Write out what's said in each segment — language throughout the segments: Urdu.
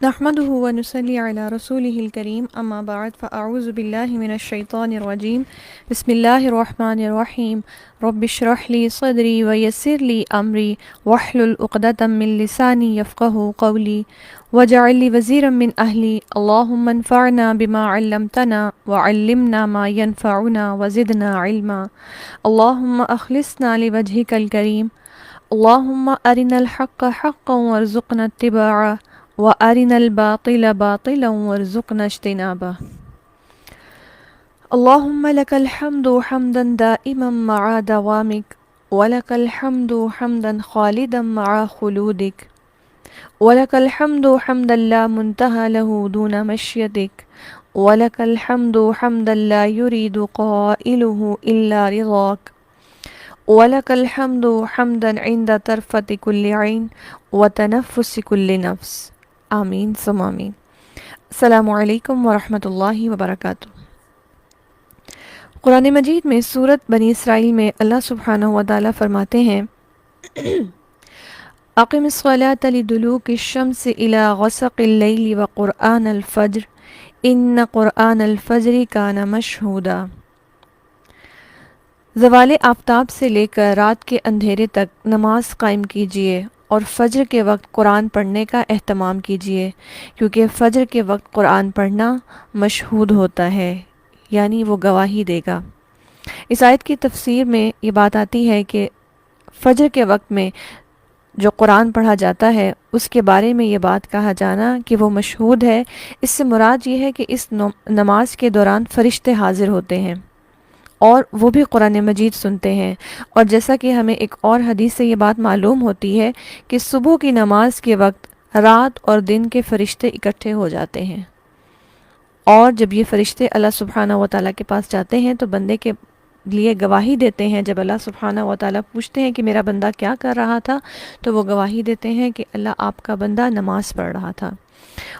نحمده ونصلي على رسوله الكريم اما بعد فاعوذ بالله من الشيطان الرجيم بسم الله الرحمن الرحيم رب اشرح لي صدري ويسر لي امري واحلل عقدة من لساني يفقهوا قولي واجعل لي وزيرا من اهلي اللهم انفعنا بما علمتنا وعلمنا ما ينفعنا وزدنا علما اللهم اخلصنا لوجهك الكريم اللهم ارنا الحق حقا وارزقنا اتباعه وَأَرِنَا الْبَاطِلَ بَاطِلًا وَارْزُقْنَا اجْتِنَابَهُ اللهم لك الحمد حمدا دائما مع دوامك ولك الحمد حمدا خالدا مع خلودك ولك الحمد حمدا لا منتهى له دون مشيتك ولك الحمد حمدا لا يريد قائله إلا رضاك ولك الحمد حمدا عند طرفة كل عين وتنفس كل نفس آمین ثم آمین۔ السلام علیکم ورحمۃ اللہ وبرکاتہ۔ قرآن مجید میں سورۃ بنی اسرائیل میں اللہ سبحانہ و تعالیٰ فرماتے ہیں اقم الصلاۃ لدلوک الشمس الی غسق اللیل وقرآن الفجر ان قرآن الفجر کان مشہودا۔ زوال آفتاب سے لے کر رات کے اندھیرے تک نماز قائم کیجیے اور فجر کے وقت قرآن پڑھنے کا اہتمام کیجیے، کیونکہ فجر کے وقت قرآن پڑھنا مشہود ہوتا ہے، یعنی وہ گواہی دے گا۔ اس آیت کی تفسیر میں یہ بات آتی ہے کہ فجر کے وقت میں جو قرآن پڑھا جاتا ہے اس کے بارے میں یہ بات کہا جانا کہ وہ مشہود ہے، اس سے مراد یہ ہے کہ اس نماز کے دوران فرشتے حاضر ہوتے ہیں اور وہ بھی قرآن مجید سنتے ہیں، اور جیسا کہ ہمیں ایک اور حدیث سے یہ بات معلوم ہوتی ہے کہ صبح کی نماز کے وقت رات اور دن کے فرشتے اکٹھے ہو جاتے ہیں، اور جب یہ فرشتے اللہ سبحانہ و تعالیٰ کے پاس جاتے ہیں تو بندے کے لیے گواہی دیتے ہیں۔ جب اللہ سبحانہ و تعالیٰ پوچھتے ہیں کہ میرا بندہ کیا کر رہا تھا تو وہ گواہی دیتے ہیں کہ اللہ آپ کا بندہ نماز پڑھ رہا تھا۔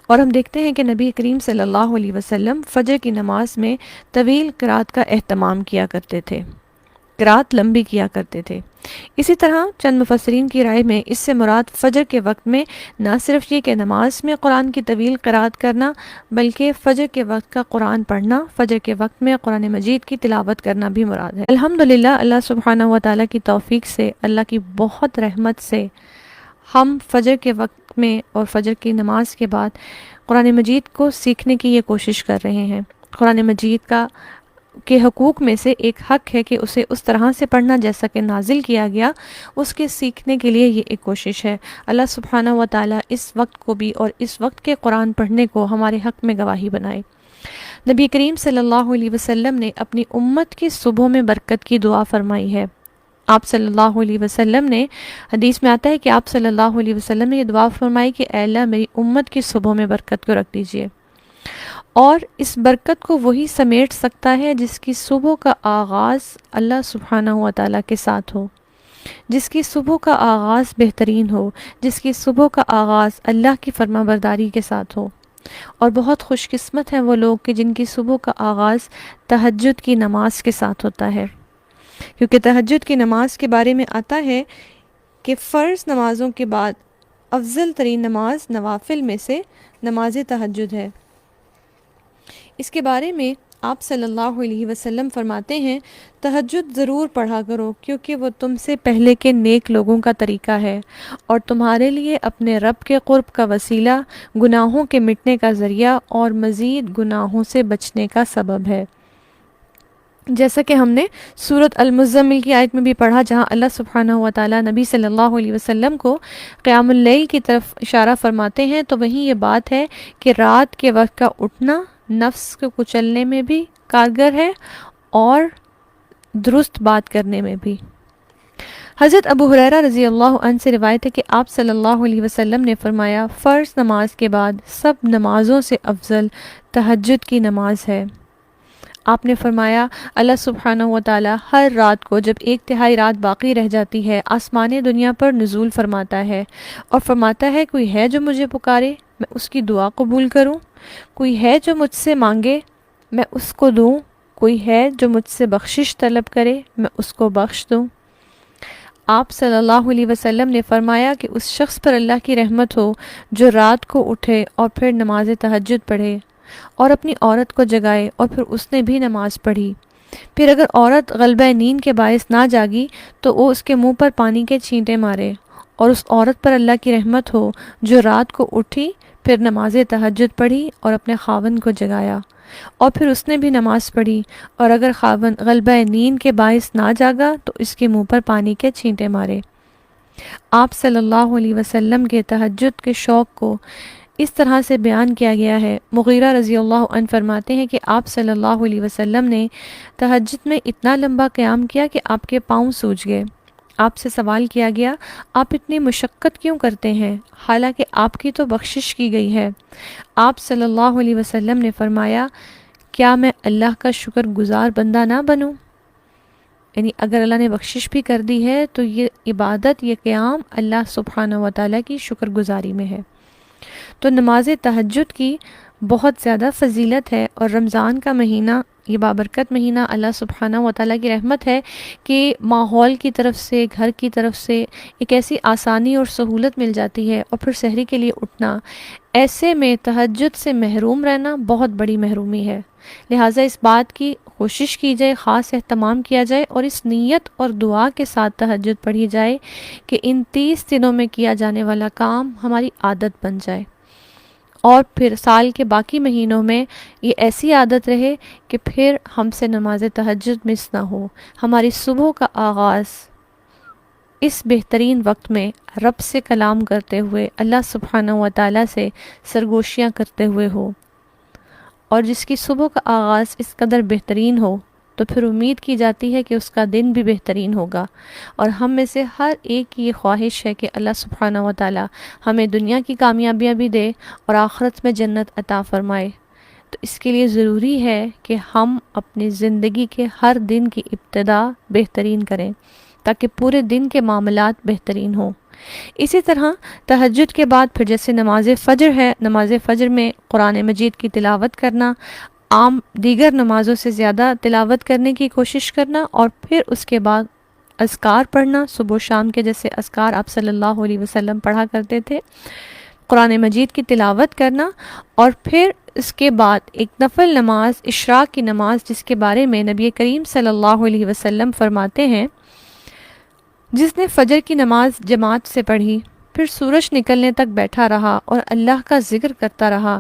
اور ہم دیکھتے ہیں کہ نبی کریم صلی اللہ علیہ وسلم فجر کی نماز میں طویل قرات کا اہتمام کیا کرتے تھے، قرات لمبی کیا کرتے تھے۔ اسی طرح چند مفسرین کی رائے میں اس سے مراد فجر کے وقت میں نہ صرف یہ کہ نماز میں قرآن کی طویل قرات کرنا، بلکہ فجر کے وقت کا قرآن پڑھنا، فجر کے وقت میں قرآن مجید کی تلاوت کرنا بھی مراد ہے۔ الحمدللہ اللہ سبحانہ و تعالیٰ کی توفیق سے، اللہ کی بہت رحمت سے ہم فجر کے وقت میں اور فجر کی نماز کے بعد قرآن مجید کو سیکھنے کی یہ کوشش کر رہے ہیں۔ قرآن مجید کے حقوق میں سے ایک حق ہے کہ اسے اس طرح سے پڑھنا جیسا کہ نازل کیا گیا، اس کے سیکھنے کے لیے یہ ایک کوشش ہے۔ اللہ سبحانہ و تعالیٰ اس وقت کو بھی اور اس وقت کے قرآن پڑھنے کو ہمارے حق میں گواہی بنائے۔ نبی کریم صلی اللہ علیہ وسلم نے اپنی امت کی صبح میں برکت کی دعا فرمائی ہے۔ آپ صلی اللہ علیہ وسلم نے، حدیث میں آتا ہے کہ آپ صلی اللہ علیہ وسلم نے یہ دعا فرمائی کہ اے اللہ میری امت کی صبح میں برکت کو رکھ دیجئے، اور اس برکت کو وہی سمیٹ سکتا ہے جس کی صبح کا آغاز اللہ سبحانہ و تعالیٰ کے ساتھ ہو، جس کی صبح کا آغاز بہترین ہو، جس کی صبح کا آغاز اللہ کی فرما برداری کے ساتھ ہو۔ اور بہت خوش قسمت ہیں وہ لوگ کہ جن کی صبح کا آغاز تہجد کی نماز کے ساتھ ہوتا ہے، کیونکہ تہجد کی نماز کے بارے میں آتا ہے کہ فرض نمازوں کے بعد افضل ترین نماز نوافل میں سے نماز تہجد ہے۔ اس کے بارے میں آپ صلی اللہ علیہ وسلم فرماتے ہیں تہجد ضرور پڑھا کرو، کیونکہ وہ تم سے پہلے کے نیک لوگوں کا طریقہ ہے اور تمہارے لیے اپنے رب کے قرب کا وسیلہ، گناہوں کے مٹنے کا ذریعہ اور مزید گناہوں سے بچنے کا سبب ہے۔ جیسا کہ ہم نے سورۃ المزمل کی آیت میں بھی پڑھا، جہاں اللہ سبحانہ و تعالیٰ نبی صلی اللہ علیہ وسلم کو قیام اللیل کی طرف اشارہ فرماتے ہیں، تو وہیں یہ بات ہے کہ رات کے وقت کا اٹھنا نفس کو کچلنے میں بھی کارگر ہے اور درست بات کرنے میں بھی۔ حضرت ابو ہریرہ رضی اللہ عنہ سے روایت ہے کہ آپ صلی اللہ علیہ وسلم نے فرمایا فرض نماز کے بعد سب نمازوں سے افضل تہجد کی نماز ہے۔ آپ نے فرمایا اللہ سبحانہ و تعالیٰ ہر رات کو جب 1/3 رات باقی رہ جاتی ہے آسمان دنیا پر نزول فرماتا ہے اور فرماتا ہے کوئی ہے جو مجھے پکارے میں اس کی دعا قبول کروں، کوئی ہے جو مجھ سے مانگے میں اس کو دوں، کوئی ہے جو مجھ سے بخشش طلب کرے میں اس کو بخش دوں۔ آپ صلی اللہ علیہ وسلم نے فرمایا کہ اس شخص پر اللہ کی رحمت ہو جو رات کو اٹھے اور پھر نماز تہجد پڑھے اور اپنی عورت کو جگائے اور پھر اس نے بھی نماز پڑھی۔ پھر اگر عورت غلبہ نیند کے باعث نہ جاگی تو وہ اس کے منہ پر پانی کے چھینٹے مارے، اور اس عورت پر اللہ کی رحمت ہو جو رات کو اٹھی، پھر نماز تہجد پڑھی اور اپنے خاوند کو جگایا اور پھر اس نے بھی نماز پڑھی، اور اگر خاوند غلبہ نیند کے باعث نہ جاگا تو اس کے منہ پر پانی کے چھینٹے مارے۔ آپ صلی اللہ علیہ وسلم کے تہجد کے شوق کو اس طرح سے بیان کیا گیا ہے۔ مغیرہ رضی اللہ عنہ فرماتے ہیں کہ آپ صلی اللہ علیہ وسلم نے تہجد میں اتنا لمبا قیام کیا کہ آپ کے پاؤں سوج گئے۔ آپ سے سوال کیا گیا، آپ اتنی مشقت کیوں کرتے ہیں حالانکہ آپ کی تو بخشش کی گئی ہے؟ آپ صلی اللہ علیہ وسلم نے فرمایا، کیا میں اللہ کا شکر گزار بندہ نہ بنوں؟ یعنی اگر اللہ نے بخشش بھی کر دی ہے تو یہ عبادت، یہ قیام اللہ سبحانہ و تعالیٰ کی شکر گزاری میں ہے۔ تو نماز تہجد کی بہت زیادہ فضیلت ہے، اور رمضان کا مہینہ، یہ بابرکت مہینہ، اللہ سبحانہ و تعالیٰ کی رحمت ہے کہ ماحول کی طرف سے، گھر کی طرف سے ایک ایسی آسانی اور سہولت مل جاتی ہے، اور پھر سحری کے لیے اٹھنا، ایسے میں تہجد سے محروم رہنا بہت بڑی محرومی ہے۔ لہٰذا اس بات کی کوشش کی جائے، خاص اہتمام کیا جائے اور اس نیت اور دعا کے ساتھ تہجد پڑھی جائے کہ ان 30 دنوں میں کیا جانے والا کام ہماری عادت بن جائے، اور پھر سال کے باقی مہینوں میں یہ ایسی عادت رہے کہ پھر ہم سے نماز تہجد مس نہ ہو۔ ہماری صبح کا آغاز اس بہترین وقت میں رب سے کلام کرتے ہوئے، اللہ سبحانہ و تعالیٰ سے سرگوشیاں کرتے ہوئے ہو، اور جس کی صبح کا آغاز اس قدر بہترین ہو تو پھر امید کی جاتی ہے کہ اس کا دن بھی بہترین ہوگا۔ اور ہم میں سے ہر ایک کی یہ خواہش ہے کہ اللہ سبحانہ و تعالیٰ ہمیں دنیا کی کامیابیاں بھی دے اور آخرت میں جنت عطا فرمائے۔ تو اس کے لیے ضروری ہے کہ ہم اپنی زندگی کے ہر دن کی ابتدا بہترین کریں تاکہ پورے دن کے معاملات بہترین ہوں۔ اسی طرح تہجد کے بعد پھر جیسے نماز فجر ہے، نماز فجر میں قرآن مجید کی تلاوت کرنا، عام دیگر نمازوں سے زیادہ تلاوت کرنے کی کوشش کرنا، اور پھر اس کے بعد اذکار پڑھنا، صبح و شام کے جیسے اذکار آپ صلی اللہ علیہ وسلم پڑھا کرتے تھے، قرآن مجید کی تلاوت کرنا، اور پھر اس کے بعد ایک نفل نماز اشراق کی نماز، جس کے بارے میں نبی کریم صلی اللہ علیہ وسلم فرماتے ہیں، جس نے فجر کی نماز جماعت سے پڑھی، پھر سورج نکلنے تک بیٹھا رہا اور اللہ کا ذکر کرتا رہا،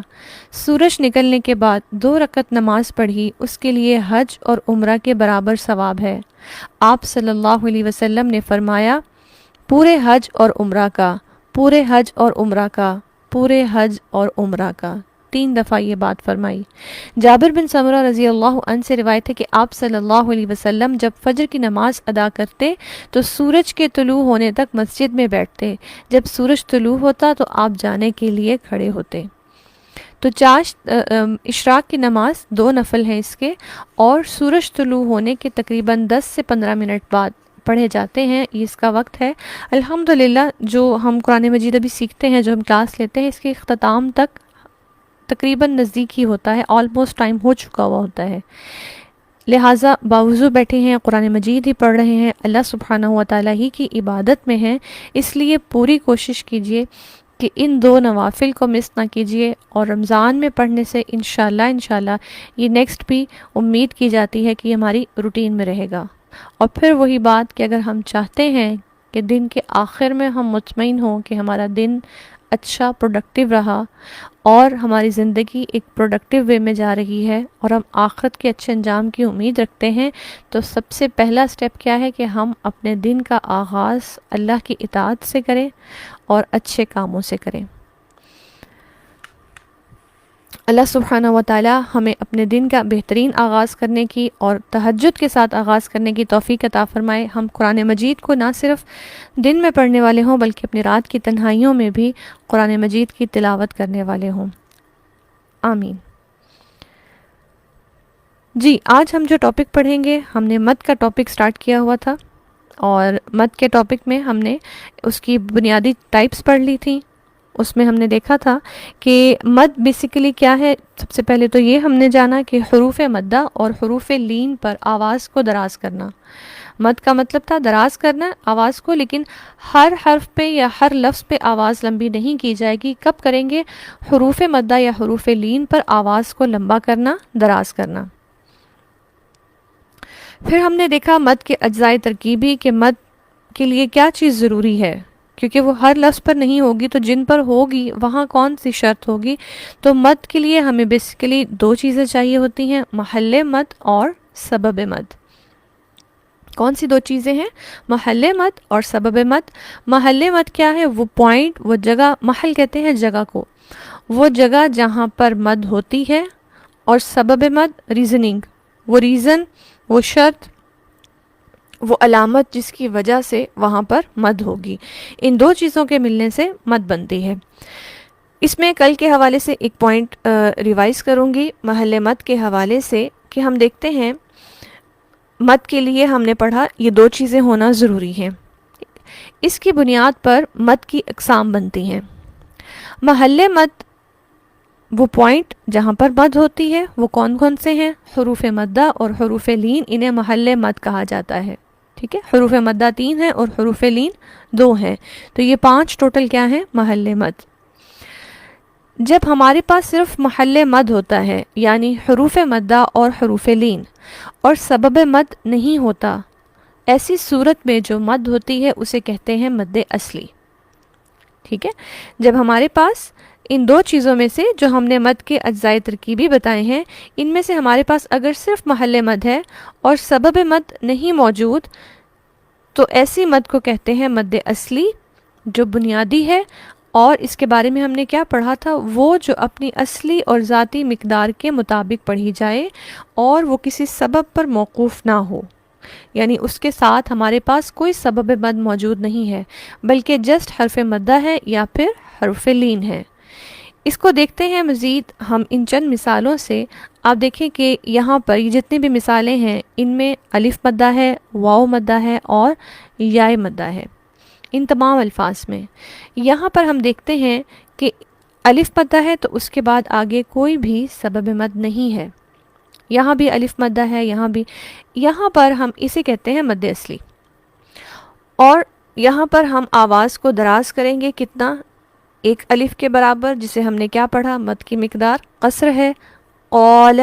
سورج نکلنے کے بعد 2 رکعت نماز پڑھی، اس کے لیے حج اور عمرہ کے برابر ثواب ہے۔ آپ صلی اللہ علیہ وسلم نے فرمایا، پورے حج اور عمرہ کا، پورے حج اور عمرہ کا، پورے حج اور عمرہ کا، 3 دفعہ یہ بات فرمائی۔ جابر بن سمرہ رضی اللہ عنہ سے روایت ہے کہ آپ صلی اللہ علیہ وسلم جب فجر کی نماز ادا کرتے تو سورج کے طلوع ہونے تک مسجد میں بیٹھتے، جب سورج طلوع ہوتا تو آپ جانے کے لیے کھڑے ہوتے۔ تو اشراق کی نماز 2 نفل ہیں اس کے، اور سورج طلوع ہونے کے تقریباً 10 سے 15 منٹ بعد پڑھے جاتے ہیں، یہ اس کا وقت ہے۔ الحمدللہ جو ہم قرآن مجید ابھی سیکھتے ہیں، جو ہم کلاس لیتے ہیں، اس کے اختتام تک تقریباً نزدیک ہی ہوتا ہے، آلموسٹ ٹائم ہو چکا ہوا ہوتا ہے، لہٰذا باوضو بیٹھے ہیں، قرآن مجید ہی پڑھ رہے ہیں، اللہ سبحانہ و تعالیٰ ہی کی عبادت میں ہیں، اس لیے پوری کوشش کیجئے کہ ان 2 نوافل کو مس نہ کیجئے، اور رمضان میں پڑھنے سے انشاءاللہ یہ نیکسٹ بھی امید کی جاتی ہے کہ یہ ہماری روٹین میں رہے گا۔ اور پھر وہی بات کہ اگر ہم چاہتے ہیں کہ دن کے آخر میں ہم مطمئن ہوں کہ ہمارا دن اچھا پروڈکٹیو رہا اور ہماری زندگی ایک پروڈکٹیو وے میں جا رہی ہے، اور ہم آخرت کے اچھے انجام کی امید رکھتے ہیں، تو سب سے پہلا سٹیپ کیا ہے کہ ہم اپنے دن کا آغاز اللہ کی اطاعت سے کریں اور اچھے کاموں سے کریں۔ اللہ سبحانہ و تعالی ہمیں اپنے دن کا بہترین آغاز کرنے کی اور تہجد کے ساتھ آغاز کرنے کی توفیق عطا فرمائے۔ ہم قرآن مجید کو نہ صرف دن میں پڑھنے والے ہوں بلکہ اپنی رات کی تنہائیوں میں بھی قرآن مجید کی تلاوت کرنے والے ہوں، آمین۔ جی، آج ہم جو ٹاپک پڑھیں گے، ہم نے مد کا ٹاپک سٹارٹ کیا ہوا تھا، اور مد کے ٹاپک میں ہم نے اس کی بنیادی ٹائپس پڑھ لی تھیں۔ اس میں ہم نے دیکھا تھا کہ مد بیسیکلی کیا ہے۔ سب سے پہلے تو یہ ہم نے جانا کہ حروف مدہ اور حروف لین پر آواز کو دراز کرنا۔ مد کا مطلب تھا دراز کرنا آواز کو، لیکن ہر حرف پہ یا ہر لفظ پہ آواز لمبی نہیں کی جائے گی. کب کریں گے؟ حروف مدہ یا حروف لین پر آواز کو لمبا کرنا، دراز کرنا. پھر ہم نے دیکھا مد کے اجزائے ترکیبی کہ مد کے لیے کیا چیز ضروری ہے، کیونکہ وہ ہر لفظ پر نہیں ہوگی تو جن پر ہوگی وہاں کون سی شرط ہوگی. تو مد کے لیے ہمیں بیسیکلی دو چیزیں چاہیے ہوتی ہیں، محل مد اور سبب مد. کون سی دو چیزیں ہیں؟ محل مد اور سبب مد. محل مد کیا ہے؟ وہ پوائنٹ، وہ جگہ، محل کہتے ہیں جگہ کو، وہ جگہ جہاں پر مد ہوتی ہے. اور سبب مد ریزننگ، وہ ریزن، وہ شرط، وہ علامت جس کی وجہ سے وہاں پر مد ہوگی. ان دو چیزوں کے ملنے سے مد بنتی ہے. اس میں کل کے حوالے سے ایک پوائنٹ ریوائز کروں گی محل مد کے حوالے سے، کہ ہم دیکھتے ہیں مد کے لیے ہم نے پڑھا یہ دو چیزیں ہونا ضروری ہیں. اس کی بنیاد پر مد کی اقسام بنتی ہیں. محل مد وہ پوائنٹ جہاں پر مد ہوتی ہے وہ کون کون سے ہیں؟ حروف مدہ اور حروف لین، انہیں محل مد کہا جاتا ہے. ٹھیک ہے، حروف مدہ 3 ہیں اور حروف لین 2 ہیں، تو یہ 5 ٹوٹل کیا ہیں؟ محل مد. جب ہمارے پاس صرف محل مد ہوتا ہے، یعنی حروف مدہ اور حروف لین، اور سبب مد نہیں ہوتا، ایسی صورت میں جو مد ہوتی ہے اسے کہتے ہیں مد اصلی. ٹھیک ہے، جب ہمارے پاس ان دو چیزوں میں سے جو ہم نے مد کے اجزائے ترکیبی بتائے ہیں، ان میں سے ہمارے پاس اگر صرف محل مد ہے اور سبب مد نہیں موجود، تو ایسی مد کو کہتے ہیں مد اصلی، جو بنیادی ہے. اور اس کے بارے میں ہم نے کیا پڑھا تھا؟ وہ جو اپنی اصلی اور ذاتی مقدار کے مطابق پڑھی جائے اور وہ کسی سبب پر موقوف نہ ہو، یعنی اس کے ساتھ ہمارے پاس کوئی سبب مد موجود نہیں ہے، بلکہ جسٹ حرف مدہ ہے یا پھر حرف لین ہے. اس کو دیکھتے ہیں مزید ہم ان چند مثالوں سے. آپ دیکھیں کہ یہاں پر یہ جتنی بھی مثالیں ہیں ان میں الف مدہ ہے، واو مدہ ہے اور یائے مدہ ہے. ان تمام الفاظ میں یہاں پر ہم دیکھتے ہیں کہ الف مدہ ہے تو اس کے بعد آگے کوئی بھی سبب مد نہیں ہے. یہاں بھی الف مدہ ہے، یہاں بھی. یہاں پر ہم اسے کہتے ہیں مد اصلی. اور یہاں پر ہم آواز کو دراز کریں گے کتنا؟ ایک الف کے برابر، جسے ہم نے کیا پڑھا؟ مد کی مقدار قصر ہے. قال،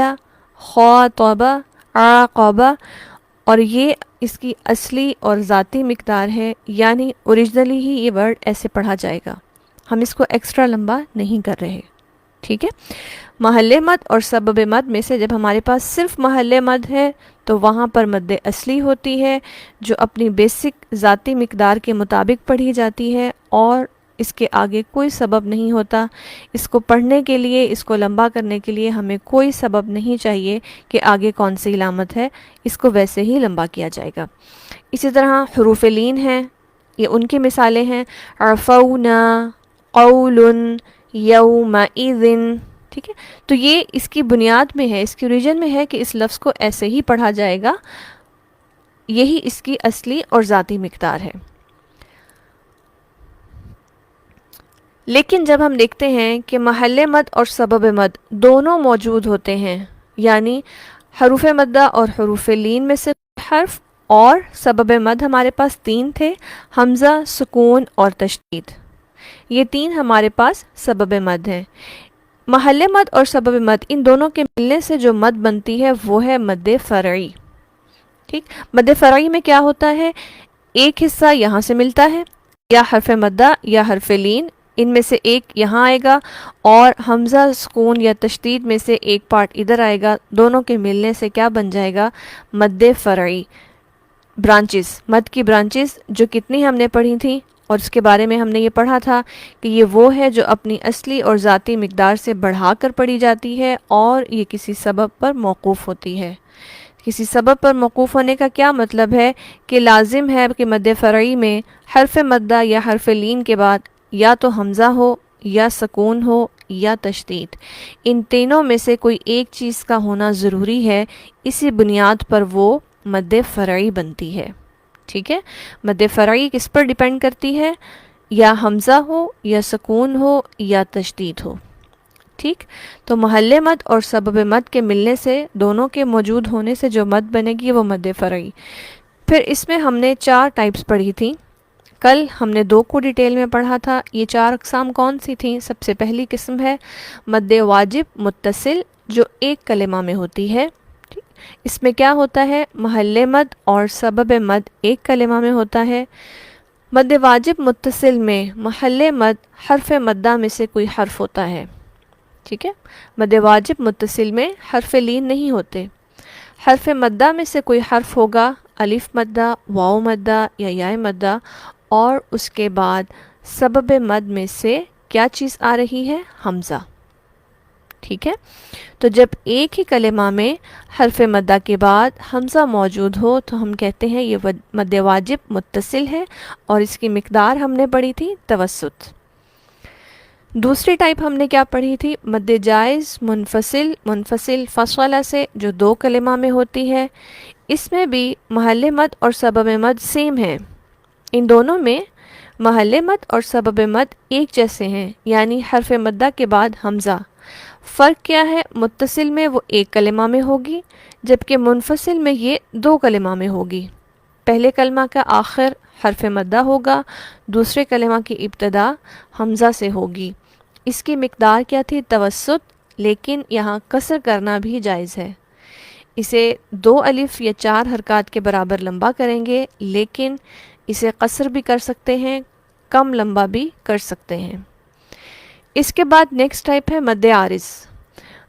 خاطب، عاقب. اور یہ اس کی اصلی اور ذاتی مقدار ہے، یعنی اوریجنلی ہی یہ ورڈ ایسے پڑھا جائے گا، ہم اس کو ایکسٹرا لمبا نہیں کر رہے. ٹھیک ہے، محل مد اور سبب مد میں سے جب ہمارے پاس صرف محل مد ہے تو وہاں پر مد اصلی ہوتی ہے، جو اپنی بیسک ذاتی مقدار کے مطابق پڑھی جاتی ہے اور اس کے آگے کوئی سبب نہیں ہوتا. اس کو پڑھنے کے لیے، اس کو لمبا کرنے کے لیے ہمیں کوئی سبب نہیں چاہیے کہ آگے کون سی علامت ہے، اس کو ویسے ہی لمبا کیا جائے گا. اسی طرح حروف لین ہیں، یہ ان کی مثالیں ہیں: عفونا، قول، یومئذ. ٹھیک ہے، تو یہ اس کی بنیاد میں ہے، اس کی اوریجن میں ہے کہ اس لفظ کو ایسے ہی پڑھا جائے گا، یہی اس کی اصلی اور ذاتی مقدار ہے. لیکن جب ہم دیکھتے ہیں کہ محل مد اور سبب مد دونوں موجود ہوتے ہیں، یعنی حروف مدہ اور حروف لین میں سے حرف، اور سبب مد ہمارے پاس 3 تھے: حمزہ، سکون اور تشدید. یہ 3 ہمارے پاس سبب مد ہیں. محل مد اور سبب مد ان دونوں کے ملنے سے جو مد بنتی ہے وہ ہے مد فرعی. ٹھیک، مد فرعی میں کیا ہوتا ہے؟ ایک حصہ یہاں سے ملتا ہے، یا حرف مدہ یا حرف لین، ان میں سے ایک یہاں آئے گا، اور حمزہ، سکون یا تشدید میں سے ایک پارٹ ادھر آئے گا. دونوں کے ملنے سے کیا بن جائے گا؟ مد فرعی. برانچز، مد کی برانچز جو کتنی ہم نے پڑھی تھیں، اور اس کے بارے میں ہم نے یہ پڑھا تھا کہ یہ وہ ہے جو اپنی اصلی اور ذاتی مقدار سے بڑھا کر پڑھی جاتی ہے اور یہ کسی سبب پر موقوف ہوتی ہے. کسی سبب پر موقوف ہونے کا کیا مطلب ہے؟ کہ لازم ہے کہ مد فرعی میں حرف مدہ یا حرف لین کے بعد یا تو حمزہ ہو، یا سکون ہو، یا تشدید. ان تینوں میں سے کوئی ایک چیز کا ہونا ضروری ہے، اسی بنیاد پر وہ مد فرعی بنتی ہے. ٹھیک ہے، مد فرعی کس پر ڈیپینڈ کرتی ہے؟ یا حمزہ ہو، یا سکون ہو، یا تشدید ہو. ٹھیک، تو محل مد اور سبب مد کے ملنے سے، دونوں کے موجود ہونے سے جو مد بنے گی وہ مد فرعی. پھر اس میں ہم نے 4 ٹائپس پڑھی تھیں. کل ہم نے 2 کو ڈیٹیل میں پڑھا تھا. یہ 4 اقسام کون سی تھیں؟ سب سے پہلی قسم ہے مد واجب متصل جو ایک کلمہ میں ہوتی ہے. اس میں کیا ہوتا ہے؟ محل مد اور سبب مد ایک کلمہ میں ہوتا ہے. مد واجب متصل میں محل مد حرف مدہ میں سے کوئی حرف ہوتا ہے. ٹھیک ہے، مد واجب متصل میں حرف لین نہیں ہوتے. حرف مدہ میں سے کوئی حرف ہوگا، الف مدہ، واو مدہ یا یا مدہ، اور اس کے بعد سبب مد میں سے کیا چیز آ رہی ہے؟ حمزہ. ٹھیک ہے، تو جب ایک ہی کلمہ میں حرف مدہ کے بعد حمزہ موجود ہو تو ہم کہتے ہیں یہ مد واجب متصل ہے، اور اس کی مقدار ہم نے پڑھی تھی توسط. دوسری ٹائپ ہم نے کیا پڑھی تھی؟ مد جائز منفصل. منفصل فصلہ سے جو 2 کلمہ میں ہوتی ہے. اس میں بھی محل مد اور سبب مد سیم ہیں. ان دونوں میں محل مد اور سبب مد ایک جیسے ہیں، یعنی حرف مدہ کے بعد حمزہ. فرق کیا ہے؟ متصل میں وہ ایک کلمہ میں ہوگی، جبکہ منفصل میں یہ 2 کلمہ میں ہوگی. پہلے کلمہ کا آخر حرف مدہ ہوگا، دوسرے کلمہ کی ابتدا حمزہ سے ہوگی. اس کی مقدار کیا تھی؟ توسط، لیکن یہاں قصر کرنا بھی جائز ہے. اسے 2 الف یا 4 حرکات کے برابر لمبا کریں گے، لیکن اسے قصر بھی کر سکتے ہیں، کم لمبا بھی کر سکتے ہیں. اس کے بعد نیکسٹ ٹائپ ہے مد عارض.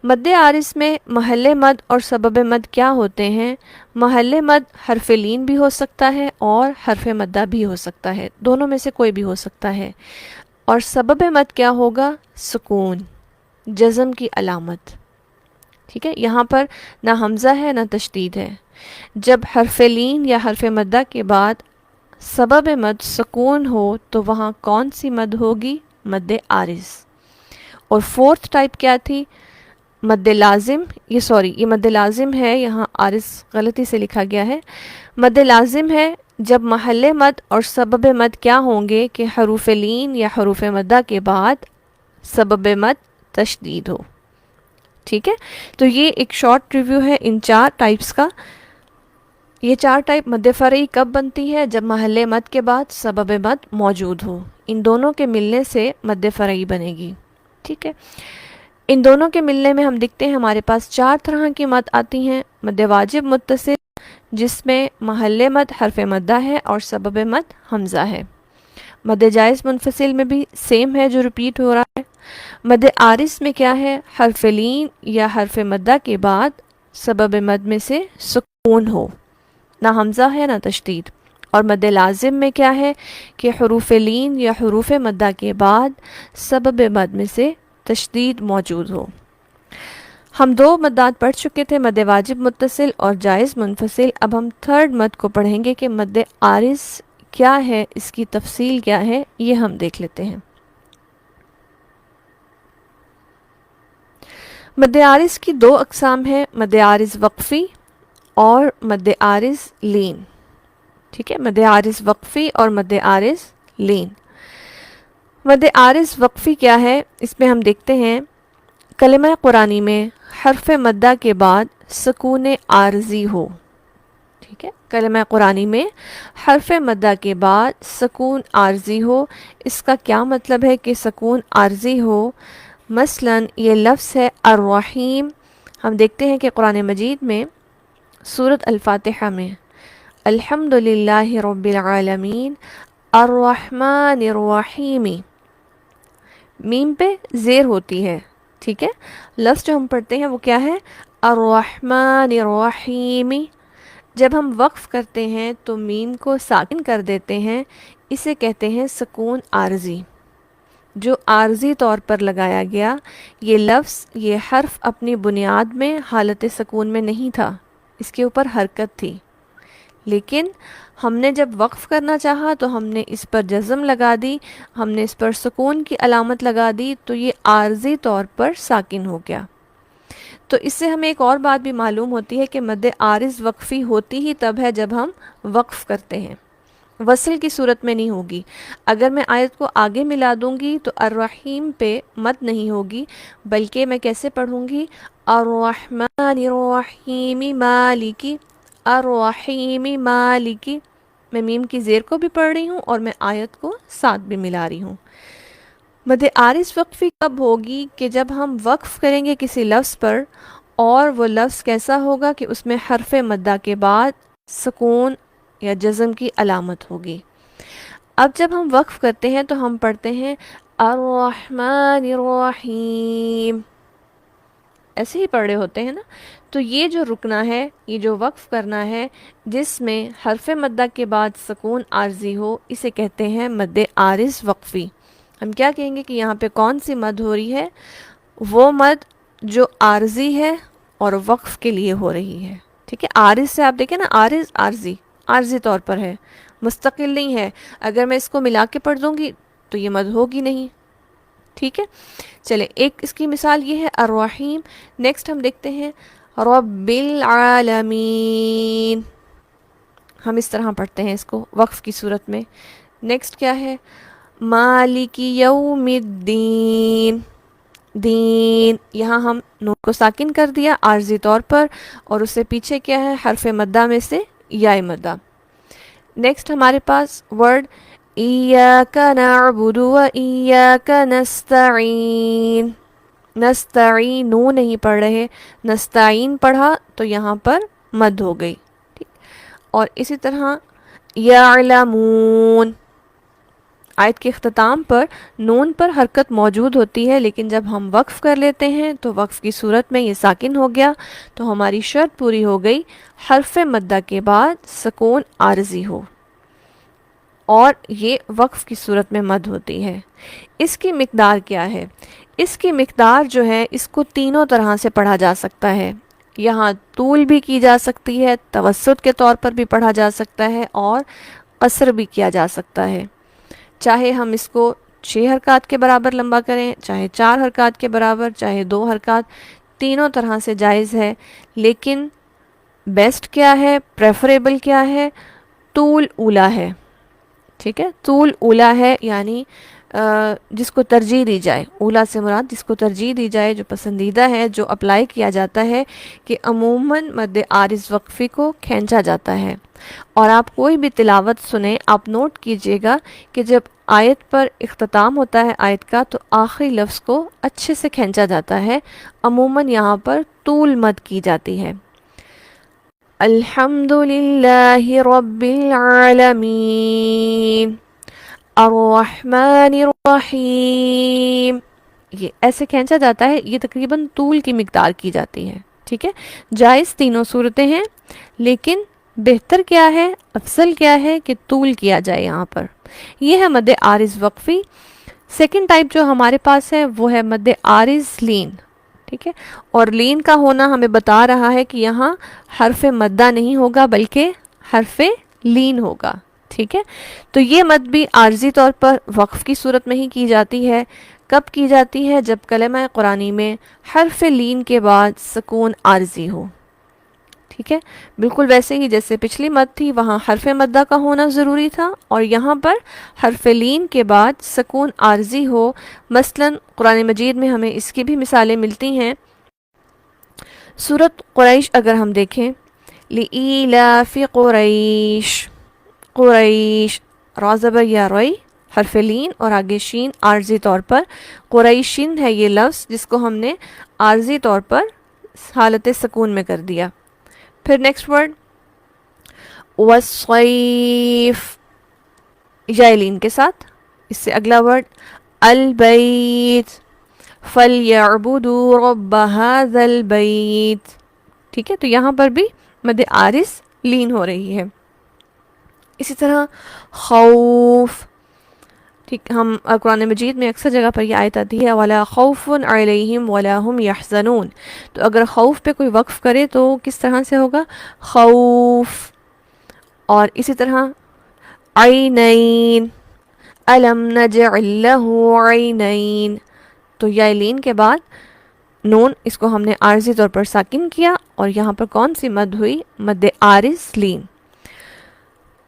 مد عارض میں محل مد اور سبب مد کیا ہوتے ہیں؟ محل مد حرف لین بھی ہو سکتا ہے اور حرف مدہ بھی ہو سکتا ہے، دونوں میں سے کوئی بھی ہو سکتا ہے. اور سبب مد کیا ہوگا؟ سکون، جزم کی علامت. ٹھیک ہے، یہاں پر نہ حمزہ ہے نہ تشدید ہے. جب حرف لین یا حرف مدہ کے بعد سبب مد سکون ہو تو وہاں کون سی مد ہوگی؟ مد عارض. اور 4تھ ٹائپ کیا تھی؟ مد لازم. یہ مد لازم ہے، یہاں عارض غلطی سے لکھا گیا ہے. مد لازم ہے جب محل مد اور سبب مد کیا ہوں گے کہ حروف لین یا حروف مدہ کے بعد سبب مد تشدید ہو. ٹھیک ہے، تو یہ ایک شارٹ ریویو ہے ان 4 ٹائپس کا. یہ 4 ٹائپ مد فرعی کب بنتی ہے؟ جب محل مد کے بعد سبب مد موجود ہو. ان دونوں کے ملنے سے مد فرعی بنے گی. ٹھیک ہے، ان دونوں کے ملنے میں ہم دیکھتے ہیں ہمارے پاس 4 طرح کی مد آتی ہیں. مد واجب متصل جس میں محل مد حرف مدہ ہے اور سبب مد حمزہ ہے. مد جائز منفصل میں بھی سیم ہے جو ریپیٹ ہو رہا ہے. مد عارض میں کیا ہے؟ حرف لین یا حرف مدہ کے بعد سبب مد میں سے سکون ہو، نہ حمزہ ہے نہ تشدید. اور مد لازم میں کیا ہے کہ حروف لین یا حروف مدہ کے بعد سبب مد میں سے تشدید موجود ہو. ہم 2 مدات پڑھ چکے تھے، مد واجب متصل اور جائز منفصل. اب ہم 3rd مد کو پڑھیں گے کہ مد عارض کیا ہے، اس کی تفصیل کیا ہے، یہ ہم دیکھ لیتے ہیں. مد عارض کی 2 اقسام ہیں، مد عارض وقفی اور مد عارض لین. ٹھیک ہے، مد عارض وقفی اور مد عارض لین. مد عارض وقفی کیا ہے؟ اس میں ہم دیکھتے ہیں کلمہ قرآنی میں حرف مدہ کے بعد سکون عارضی ہو. ٹھیک ہے، کلمہ قرآنی میں حرف مدہ کے بعد سکون عارضی ہو. اس کا کیا مطلب ہے کہ سکون عارضی ہو؟ مثلا یہ لفظ ہے الرحیم. ہم دیکھتے ہیں کہ قرآن مجید میں سورۃ الفاتحہ میں الحمد للہ رب العالمین الرحمن الرحیم، میم پہ زیر ہوتی ہے. ٹھیک ہے، لفظ جو ہم پڑھتے ہیں وہ کیا ہے؟ الرحمن الرحیم. جب ہم وقف کرتے ہیں تو میم کو ساکن کر دیتے ہیں، اسے کہتے ہیں سکون عارضی. جو عارضی طور پر لگایا گیا یہ لفظ، یہ حرف اپنی بنیاد میں حالت سکون میں نہیں تھا، اس کے اوپر حرکت تھی. لیکن ہم نے جب وقف کرنا چاہا تو ہم نے اس پر جزم لگا دی، ہم نے اس پر سکون کی علامت لگا دی، تو یہ عارضی طور پر ساکن ہو گیا. تو اس سے ہمیں ایک اور بات بھی معلوم ہوتی ہے کہ مد عارض وقفی ہوتی ہی تب ہے جب ہم وقف کرتے ہیں، وصل کی صورت میں نہیں ہوگی. اگر میں آیت کو آگے ملا دوں گی تو الرحیم پہ مد نہیں ہوگی، بلکہ میں کیسے پڑھوں گی؟ الرحمن الرحیم مالکی. الرحیم مالکی، میں میم کی زیر کو بھی پڑھ رہی ہوں اور میں آیت کو ساتھ بھی ملا رہی ہوں۔ مد عارض وقفی کب ہوگی؟ کہ جب ہم وقف کریں گے کسی لفظ پر اور وہ لفظ کیسا ہوگا کہ اس میں حرف مدہ کے بعد سکون یا جزم کی علامت ہوگی۔ اب جب ہم وقف کرتے ہیں تو ہم پڑھتے ہیں الرحمن الرحیم، ایسے ہی پڑھ رہے ہوتے ہیں نا۔ تو یہ جو رکنا ہے، یہ جو وقف کرنا ہے جس میں حرف مدہ کے بعد سکون عارضی ہو، اسے کہتے ہیں مد عارض وقفی۔ ہم کیا کہیں گے کہ یہاں پہ کون سی مد ہو رہی ہے؟ وہ مد جو عارضی ہے اور وقف کے لیے ہو رہی ہے، ٹھیک ہے۔ عارض سے آپ دیکھیں نا، عارض عارضی طور پر ہے، مستقل نہیں ہے۔ اگر میں اس کو ملا کے پڑھ دوں گی تو یہ مد ہوگی نہیں، ٹھیک ہے۔ چلے ایک اس کی مثال یہ ہے الرحیم۔ نیکسٹ ہم دیکھتے ہیں رب العالمین، ہم اس طرح پڑھتے ہیں اس کو وقف کی صورت میں۔ نیکسٹ کیا ہے؟ مالک یوم الدین، دین، یہاں ہم نون کو ساکن کر دیا عارضی طور پر، اور اس سے پیچھے کیا ہے؟ حرف مدہ میں سے یا مدہ۔ نیکسٹ ہمارے پاس ورڈ ایاک نعبد و ایاک نستعین، نستعین نون نہیں پڑھ رہے، نستعین پڑھا تو یہاں پر مد ہو گئی، ٹھیک۔ اور اسی طرح یعلمون، آیت کے اختتام پر نون پر حرکت موجود ہوتی ہے، لیکن جب ہم وقف کر لیتے ہیں تو وقف کی صورت میں یہ ساکن ہو گیا، تو ہماری شرط پوری ہو گئی، حرف مدہ کے بعد سکون عارضی ہو، اور یہ وقف کی صورت میں مد ہوتی ہے۔ اس کی مقدار کیا ہے؟ اس کی مقدار جو ہے، اس کو تینوں طرح سے پڑھا جا سکتا ہے۔ یہاں طول بھی کی جا سکتی ہے، توسط کے طور پر بھی پڑھا جا سکتا ہے، اور قصر بھی کیا جا سکتا ہے۔ چاہے ہم اس کو 6 حرکات کے برابر لمبا کریں، چاہے 4 حرکات کے برابر، چاہے 2 حرکات، تینوں طرح سے جائز ہے۔ لیکن بیسٹ کیا ہے، پریفریبل کیا ہے؟ طول اولا ہے، ٹھیک ہے۔ طول اولا ہے، یعنی جس کو ترجیح دی جائے، اولا سے مراد جس کو ترجیح دی جائے، جو پسندیدہ ہے، جو اپلائی کیا جاتا ہے، کہ عموماً مد عارض وقفی کو کھینچا جاتا ہے۔ اور آپ کوئی بھی تلاوت سنیں، آپ نوٹ کیجئے گا کہ جب آیت پر اختتام ہوتا ہے آیت کا، تو آخری لفظ کو اچھے سے کھینچا جاتا ہے، عموماً یہاں پر طول مد کی جاتی ہے۔ الحمد للہ رب العالمین الرحمن الرحیم، یہ ایسے کھینچا جاتا ہے، یہ تقریباً طول کی مقدار کی جاتی ہے، ٹھیک ہے۔ جائز تینوں صورتیں ہیں، لیکن بہتر کیا ہے، افضل کیا ہے کہ طول کیا جائے یہاں پر۔ یہ ہے مد عارض وقفی۔ سیکنڈ ٹائپ جو ہمارے پاس ہے وہ ہے مد عارض لین، ٹھیک ہے۔ اور لین کا ہونا ہمیں بتا رہا ہے کہ یہاں حرف مدہ نہیں ہوگا بلکہ حرف لین ہوگا، ٹھیک ہے۔ تو یہ مد بھی عارضی طور پر وقف کی صورت میں ہی کی جاتی ہے۔ کب کی جاتی ہے؟ جب کلمہ قرآنی میں حرف لین کے بعد سکون عارضی ہو، ٹھیک ہے۔ بالکل ویسے ہی جیسے پچھلی مد تھی، وہاں حرف مدہ کا ہونا ضروری تھا، اور یہاں پر حرف لین کے بعد سکون عارضی ہو۔ مثلاً قرآن مجید میں ہمیں اس کی بھی مثالیں ملتی ہیں۔ سورۃ قریش اگر ہم دیکھیں، لِإِيلَافِ قریش، قریش، را زبر یا روئی، حرف لین اور آگے شین عارضی طور پر، قریشین ہے یہ لفظ جس کو ہم نے عارضی طور پر حالت سکون میں کر دیا۔ پھر نیکسٹ ورڈ والصیف، یا لین کے ساتھ۔ اس سے اگلا ورڈ البیت، فَلْيَعْبُدُوا رَبَّ هَذَا الْبَيْتِ، ٹھیک ہے۔ تو یہاں پر بھی مد عارض لین ہو رہی ہے۔ اسی طرح خوف، ٹھیک، ہم قرآن مجید میں اکثر جگہ پر یہ آیت آتی ہے وَلَا خَوْفٌ عَلَيْهِمْ وَلَا هُمْ يَحْزَنُونَ، تو اگر خوف پہ کوئی وقف کرے تو کس طرح سے ہوگا؟ خوف۔ اور اسی طرح عینین، الم نجعل لہ عینین، تو یا لین کے بعد نون، اس کو ہم نے عارضی طور پر ساکن کیا، اور یہاں پر کون سی مد ہوئی؟ مد عارض لین۔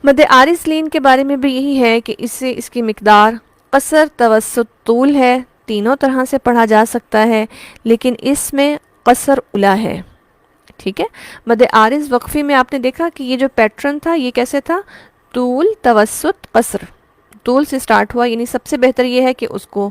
مد عارض لین کے بارے میں بھی یہی ہے کہ اس کی مقدار قصر، توسط، طول ہے، تینوں طرح سے پڑھا جا سکتا ہے، لیکن اس میں قصر اولا ہے، ٹھیک ہے. مد عارض وقفی میں آپ نے دیکھا کہ یہ جو پیٹرن تھا یہ کیسے تھا؟ طول، توسط، قصر. طول سے سٹارٹ ہوا، یعنی سب سے بہتر یہ ہے کہ اس کو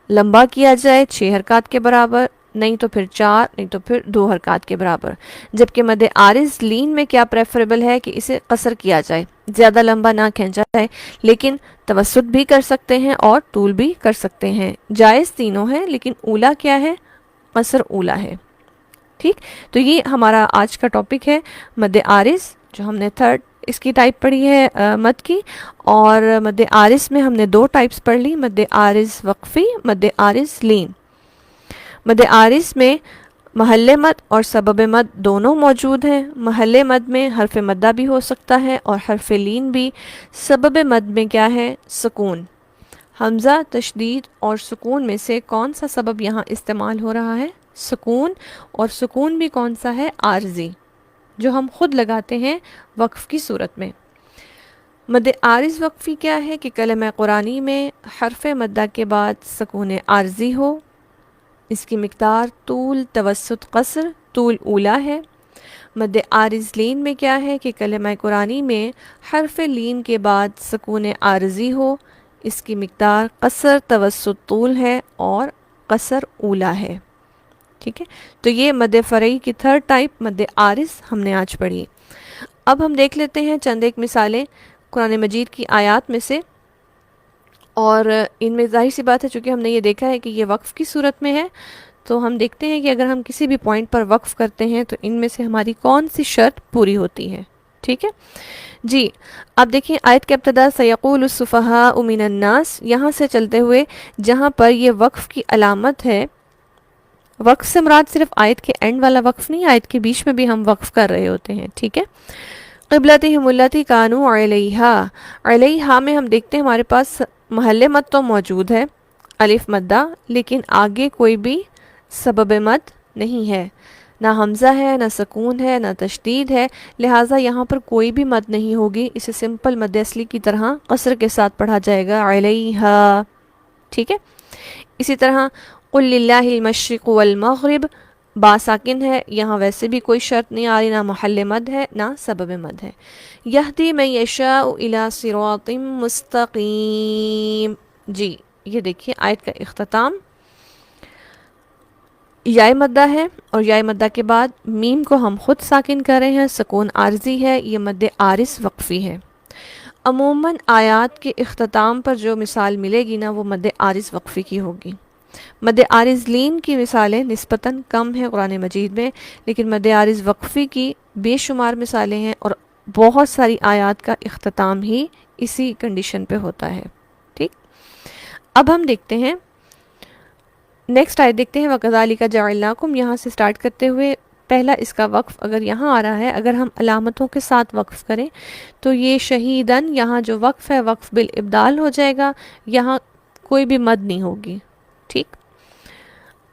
لمبا کیا جائے 6 حرکات کے برابر، نہیں تو پھر 4، نہیں تو پھر 2 حرکات کے برابر. جبکہ مد عارض لین میں کیا پریفریبل ہے کہ اسے قصر کیا جائے، زیادہ لمبا نہ کھینچا جائے، لیکن توسط بھی کر سکتے ہیں اور طول بھی کر سکتے ہیں. جائز تینوں ہیں، لیکن اولا کیا ہے؟ قصر اولا ہے. ٹھیک. تو یہ ہمارا آج کا ٹاپک ہے مد عارض، جو ہم نے تھرڈ اس کی ٹائپ پڑھی ہے مد کی. اور مد عارض میں ہم نے 2 ٹائپس پڑھ لی، مد عارض وقفی، مد عارض لین. مد عارض میں محل مد اور سبب مد دونوں موجود ہیں. محل مد میں حرف مدہ بھی ہو سکتا ہے اور حرف لین بھی. سبب مد میں کیا ہے؟ سکون. حمزہ، تشدید اور سکون میں سے کون سا سبب یہاں استعمال ہو رہا ہے؟ سکون. اور سکون بھی کون سا ہے؟ عارضی، جو ہم خود لگاتے ہیں وقف کی صورت میں. مد عارض وقفی کیا ہے کہ کلمہ قرآنی میں حرف مدہ کے بعد سکون عارضی ہو. اس کی مقدار طول، توسط، قصر. طول اولا ہے. مد عارض لین میں کیا ہے کہ کلمہ قرآنی میں حرف لین کے بعد سکون عارضی ہو. اس کی مقدار قصر، توسط، طول ہے اور قصر اولا ہے. ٹھیک ہے. تو یہ مد فرعی کی تھرڈ ٹائپ مد عارض ہم نے آج پڑھی. اب ہم دیکھ لیتے ہیں چند ایک مثالیں قرآن مجید کی آیات میں سے. اور ان میں ظاہر سی بات ہے، چونکہ ہم نے یہ دیکھا ہے کہ یہ وقف کی صورت میں ہے، تو ہم دیکھتے ہیں کہ اگر ہم کسی بھی پوائنٹ پر وقف کرتے ہیں تو ان میں سے ہماری کون سی شرط پوری ہوتی ہے. ٹھیک ہے جی. اب دیکھیں آیت کے ابتدا سیقول السفہاء من الناس، یہاں سے چلتے ہوئے جہاں پر یہ وقف کی علامت ہے. وقف سے مراد صرف آیت کے اینڈ والا وقف نہیں، آیت کے بیچ میں بھی ہم وقف کر رہے ہوتے ہیں. ٹھیک ہے. قبلتہم التی کانوا علیہا، علیہا میں ہم دیکھتے ہیں ہمارے پاس محل مد تو موجود ہے، الف مدہ، لیکن آگے کوئی بھی سبب مد نہیں ہے. نہ حمزہ ہے، نہ سکون ہے، نہ تشدید ہے، لہٰذا یہاں پر کوئی بھی مد نہیں ہوگی. اسے سمپل مد اصلی کی طرح قصر کے ساتھ پڑھا جائے گا، علیہا. ٹھیک ہے. اسی طرح قل للہ المشرق والمغرب، با ساکن ہے، یہاں ویسے بھی کوئی شرط نہیں آ رہی، نہ محل مد ہے نہ سبب مد ہے. یہدی من یشاء الی صراط مستقیم. جی یہ دیکھیے آیت کا اختتام یائے مدہ ہے، اور یائے مدہ کے بعد میم کو ہم خود ساکن کر رہے ہیں، سکون عارضی ہے. یہ مد عارض وقفی ہے. عموماً آیات کے اختتام پر جو مثال ملے گی نا وہ مد عارض وقفی کی ہوگی. مد عارض لین کی مثالیں نسبتاً کم ہیں قرآن مجید میں، لیکن مد عارض وقفی کی بے شمار مثالیں ہیں، اور بہت ساری آیات کا اختتام ہی اسی کنڈیشن پہ ہوتا ہے. ٹھیک. اب ہم دیکھتے ہیں نیکسٹ آیت دیکھتے ہیں. وَكَذَلِكَ جَعَلْنَاكُمْ، یہاں سے سٹارٹ کرتے ہوئے پہلا اس کا وقف اگر یہاں آ رہا ہے، اگر ہم علامتوں کے ساتھ وقف کریں تو یہ شہیدن، یہاں جو وقف ہے وقف بالابدال ہو جائے گا، یہاں کوئی بھی مد نہیں ہوگی. ٹھیک.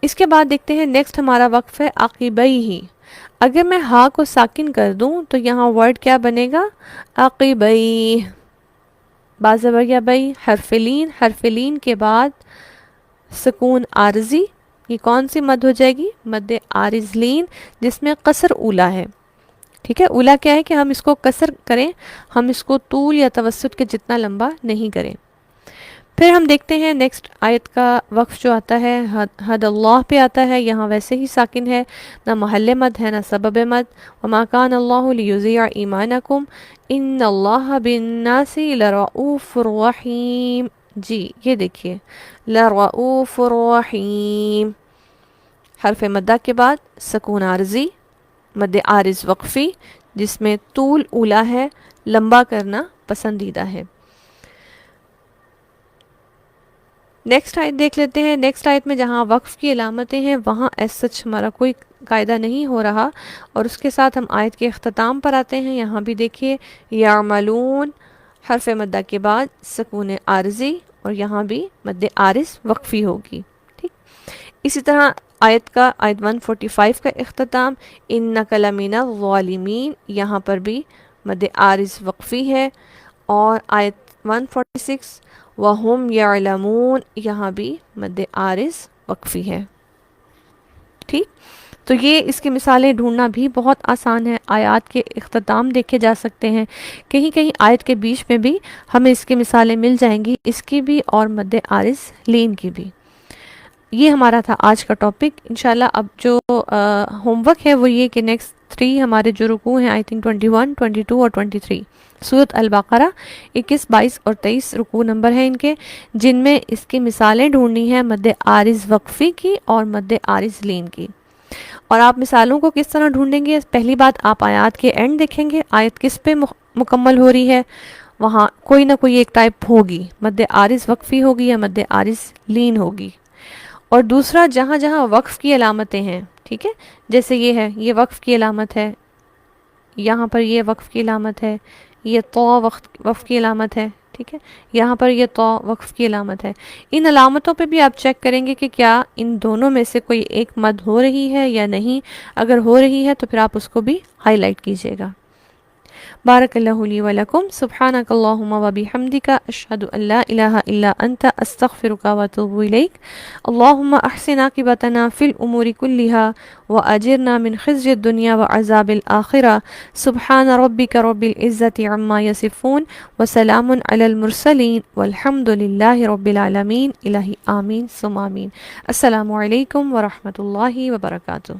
اس کے بعد دیکھتے ہیں نیکسٹ ہمارا وقف ہے عقیبیہ. اگر میں ہا کو ساکن کر دوں تو یہاں ورڈ کیا بنے گا؟ عقیبیہ. بازبر یا بئی، حرف لین، حرف لین کے بعد سکون عارضی. یہ کون سی مد ہو جائے گی؟ مد عارض لین، جس میں قصر اولا ہے. ٹھیک ہے. اولا کیا ہے کہ ہم اس کو قصر کریں، ہم اس کو طول یا توسط کے جتنا لمبا نہیں کریں. پھر ہم دیکھتے ہیں نیکسٹ آیت کا وقف جو آتا ہے حد اللہ پہ آتا ہے. یہاں ویسے ہی ساکن ہے، نہ محل مد ہے نہ سبب مد. وما کان اللہ لیضیع ایمانکم ان اللہ بالناس لرؤوف رحیم. جی یہ دیکھیے لرؤوف رحیم، حرف مدہ کے بعد سکون عارضی، مد عارض وقفی جس میں طول اولا ہے، لمبا کرنا پسندیدہ ہے. نیکسٹ آیت دیکھ لیتے ہیں. نیکسٹ آیت میں جہاں وقف کی علامتیں ہیں وہاں ایس سچ ہمارا کوئی قاعدہ نہیں ہو رہا، اور اس کے ساتھ ہم آیت کے اختتام پر آتے ہیں. یہاں بھی دیکھیے یعملون، حرف مدہ کے بعد سکون عارضی، اور یہاں بھی مد عارض وقفی ہوگی. ٹھیک. اسی طرح آیت 145 کا اختتام انک لمن الظالمین، یہاں پر بھی مد عارض وقفی ہے. اور آیت 146 وَهُمْ يَعْلَمُونَ، یہاں بھی مد عارض وقفی ہے. ٹھیک، تو یہ اس کی مثالیں ڈھونڈنا بھی بہت آسان ہے. آیات کے اختتام دیکھے جا سکتے ہیں، کہیں کہیں آیت کے بیچ میں بھی ہمیں اس کی مثالیں مل جائیں گی، اس کی بھی اور مد عارض لین کی بھی. یہ ہمارا تھا آج کا ٹاپک. انشاءاللہ اب جو ہوم ورک ہے وہ یہ کہ نیکسٹ 3 ہمارے جو رکوع ہیں آئی تھنک 21, 22 اور 23 سورۃ البقرہ 21, 22 اور 23 رکوع نمبر ہیں ان کے، جن میں اس کی مثالیں ڈھونڈنی ہیں مد عارض وقفی کی اور مد عارض لین کی. اور آپ مثالوں کو کس طرح ڈھونڈیں گے؟ پہلی بات، آپ آیات کے اینڈ دیکھیں گے آیت کس پہ مکمل ہو رہی ہے، وہاں کوئی نہ کوئی ایک ٹائپ ہوگی، مد عارض وقفی ہوگی یا مد عارض لین ہوگی. اور دوسرا، جہاں جہاں وقف کی علامتیں ہیں، ٹھیک ہے، جیسے یہ ہے، یہ وقف کی علامت ہے، یہاں پر یہ وقف کی علامت ہے، یہ تو وقف کی علامت ہے، ٹھیک ہے، یہاں پر یہ تو وقف کی علامت ہے. ان علامتوں پہ بھی آپ چیک کریں گے کہ کیا ان دونوں میں سے کوئی ایک مد ہو رہی ہے یا نہیں. اگر ہو رہی ہے تو پھر آپ اس کو بھی ہائی لائٹ کیجیے گا. بارک اللہ لی ولکم، سبحانک اللہم و بحمدک، اشہد ان لا الہ الا انت، استغفرک و اتوب الیک. اللہم احسن عاقبتنا فی الامور کلہا واجرنا من خزی الدنیا وعذاب الآخرہ. سبحان ربک رب العزت عما یصفون وسلام علی المرسلین والحمد للہ رب العالمین. الہی آمین ثم آمین. السلام علیکم ورحمۃ اللہ وبرکاتہ.